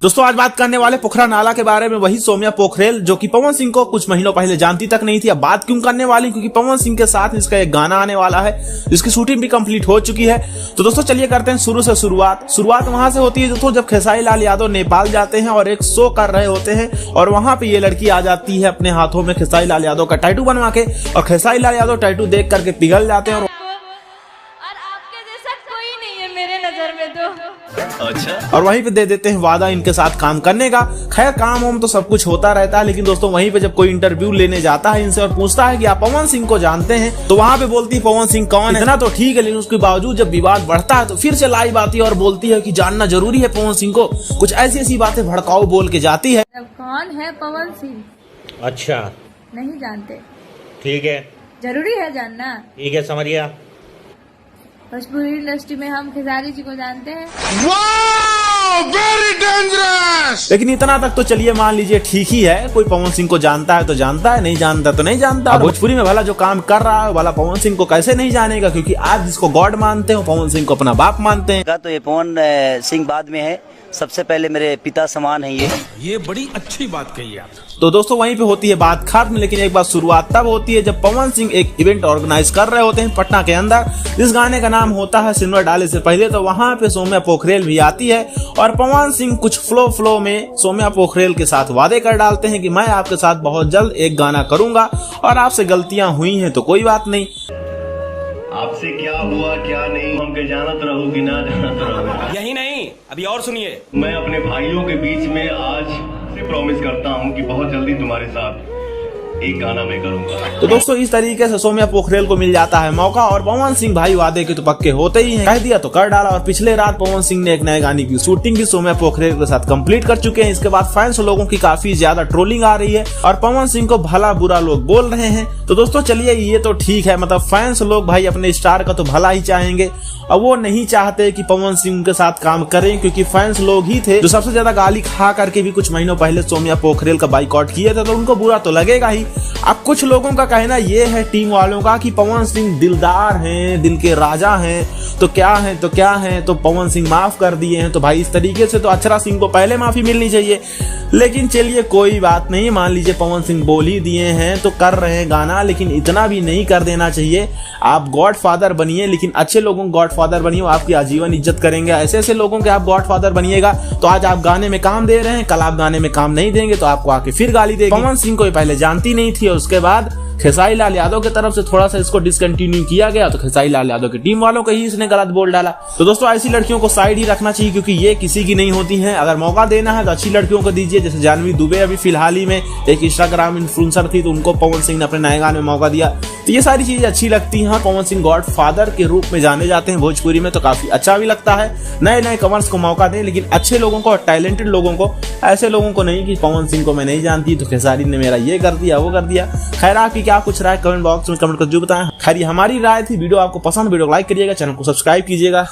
दोस्तों आज बात करने वाले पोखरा नाला के बारे में, वही सौम्या पोखरेल जो कि पवन सिंह को कुछ महीनों पहले जानती तक नहीं थी। अब बात क्यों करने वाली, क्योंकि पवन सिंह के साथ इसका एक गाना आने वाला है जिसकी शूटिंग भी कंप्लीट हो चुकी है। तो दोस्तों चलिए करते हैं शुरू से शुरुआत वहां से होती है दोस्तों जब खेसारी लाल यादव नेपाल जाते हैं और एक शो कर रहे होते हैं और वहां पे ये लड़की आ जाती है अपने हाथों में खेसारी लाल यादव का टैटू बनवा के, और खेसारी लाल यादव टैटू देख करके पिघल जाते हैं। और वहीं पे दे देते हैं वादा इनके साथ काम करने का। खैर काम वाम तो सब कुछ होता रहता है, लेकिन दोस्तों वहीं पे जब कोई इंटरव्यू लेने जाता है इनसे और पूछता है कि आप पवन सिंह को जानते हैं, तो वहां पे बोलती है पवन सिंह कौन है। इतना तो ठीक है, लेकिन उसके बावजूद जब विवाद बढ़ता है तो फिर से लाइव आती है और बोलती है कि जानना जरूरी है पवन सिंह को। कुछ ऐसी ऐसी बातें भड़काऊ बोल के जाती है। कौन है पवन सिंह? अच्छा नहीं जानते? ठीक है, जरूरी है जानना। ठीक है, समझिए। भोजपुरी इंडस्ट्री में हम खेसारी जी को जानते हैं। Very dangerous. लेकिन इतना तक तो चलिए मान लीजिए ठीक ही है, कोई पवन सिंह को जानता है तो जानता है, नहीं जानता तो नहीं जानता। और भोजपुरी में भला जो काम कर रहा है वाला पवन सिंह को कैसे नहीं जानेगा, क्योंकि आप जिसको गॉड मानते हो पवन सिंह को अपना बाप मानते हैं। तो ये पवन सिंह बाद में है, सबसे पहले मेरे पिता समान है ये बड़ी अच्छी बात कही आप। तो दोस्तों वहीं पे होती है बात खत्म, लेकिन एक बार शुरुआत तब होती है जब पवन सिंह एक इवेंट ऑर्गेनाइज कर रहे होते हैं पटना के अंदर। इस गाने का नाम होता है सिल्वर डाले से पहले। तो वहां पे सौम्या पोखरेल भी आती है और पवन सिंह कुछ फ्लो में सौम्या पोखरेल के साथ वादे कर डालते हैं कि मैं आपके साथ बहुत जल्द एक गाना करूंगा और आपसे गलतियां हुई हैं तो कोई बात नहीं। आपसे क्या हुआ क्या नहीं हमके जानत रहो कि ना जानत रहो। यही नहीं, अभी और सुनिए। मैं अपने भाइयों के बीच में आज से प्रॉमिस करता हूँ कि बहुत जल्दी तुम्हारे साथ एक गाना मैं करूंगा। तो दोस्तों इस तरीके से सौम्या पोखरेल को मिल जाता है मौका और पवन सिंह भाई वादे के तो पक्के होते ही हैं, कह दिया तो कर डाला। और पिछले रात पवन सिंह ने एक नए गाने की शूटिंग भी सौम्या पोखरेल के साथ कंप्लीट कर चुके हैं। इसके बाद फैंस लोगों की काफी ज्यादा ट्रोलिंग आ रही है और पवन सिंह को भला बुरा लोग बोल रहे हैं। तो दोस्तों चलिए ये तो ठीक है, मतलब फैंस लोग भाई अपने स्टार का तो भला ही चाहेंगे और वो नहीं चाहते कि पवन सिंह के साथ काम करें, क्योंकि फैंस लोग ही थे जो सबसे ज्यादा गाली खा करके भी कुछ महीनों पहले सौम्या पोखरेल का बाइकआउट किए थे। तो उनको बुरा तो लगेगा ही। अब कुछ लोगों का कहना ये है टीम वालों का कि पवन सिंह दिलदार हैं, दिल के राजा हैं, तो क्या है तो पवन सिंह माफ कर दिए हैं। तो भाई इस तरीके से तो अक्षरा सिंह को पहले माफी मिलनी चाहिए। लेकिन चलिए कोई बात नहीं, मान लीजिए पवन सिंह बोल ही दिए हैं तो कर रहे हैं गाना, लेकिन इतना भी नहीं कर देना चाहिए। आप गॉड फादर बनिए, लेकिन अच्छे लोगों गॉड फादर बनिए, आपकी आजीवन इज्जत करेंगे। ऐसे लोगों के आप गॉड फादर बनिएगा तो आज आप गाने में काम दे रहे हैं, कल आप गाने में काम नहीं देंगे तो आपको आके फिर गाली देंगे। पवन सिंह को पहले जानती नहीं थी और उसके बाद खेसारी लाल यादव की तरफ से थोड़ा सा इसको डिसकंटिन्यू किया गया तो खेसारी लाल यादव की टीम वालों को ही इसने गलत बोल डाला। तो दोस्तों ऐसी लड़कियों को साइड ही रखना चाहिए, क्योंकि ये किसी की नहीं होती हैं। अगर मौका देना है तो अच्छी लड़कियों को दीजिए, जैसे जानवी दुबे अभी फिलहाल ही में एक इंस्टाग्राम इन्फ्लुएंसर थी तो उनको पवन सिंह ने अपने नए गाने में मौका दिया। तो ये सारी चीजें अच्छी लगती हैं। पवन सिंह गॉड फादर के रूप में जाने जाते हैं भोजपुरी में, तो काफी अच्छा भी लगता है। नए कमर्स को मौका दें, लेकिन अच्छे लोगों को और टैलेंटेड लोगों को, ऐसे लोगों को नहीं कि पवन सिंह को मैं नहीं जानती तो खेसारी ने मेरा ये कर दिया वो कर दिया। खैर आपकी क्या कुछ राय कमेंट बॉक्स में कमेंट कर जो बताएं। खैर हमारी राय थी। वीडियो आपको पसंद, वीडियो को लाइक करिएगा, चैनल को सब्सक्राइब कीजिएगा।